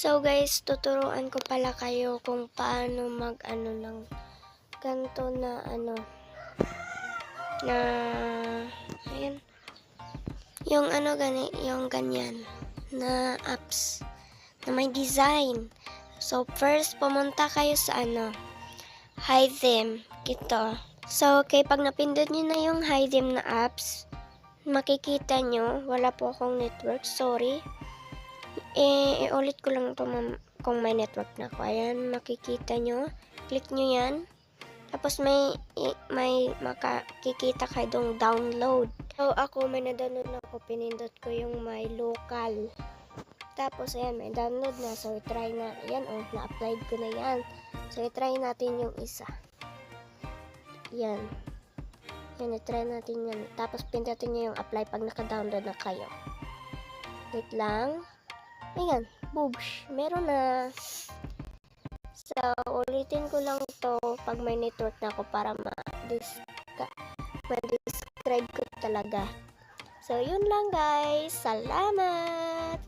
So guys, tuturuan ko pala kayo kung paano mag-ano ng ganito na na ayan. Yung yung ganyan na apps na may design. So first, pumunta kayo sa hide them. Ito. So okay, pag napindot nyo na yung hide them na apps, makikita nyo, wala po akong network, sorry. Iulit ko lang ito kung may network na ako. Ayan, makikita nyo. Click nyo yan. Tapos may makikita kayo dong download. So ako, may na-download na ako. Pinindot ko yung may local. Tapos ayan, may download na. So i-try na. Ayan, na-applied ko na yan. So i-try natin yung isa. Yan. Yan, i-try natin yan. Tapos pindutin nyo yung apply pag naka-download na kayo. Wait lang. Ayan, boobs, meron na. So, ulitin ko lang to pag may network na ako para ma-describe ko talaga. So, yun lang guys. Salamat!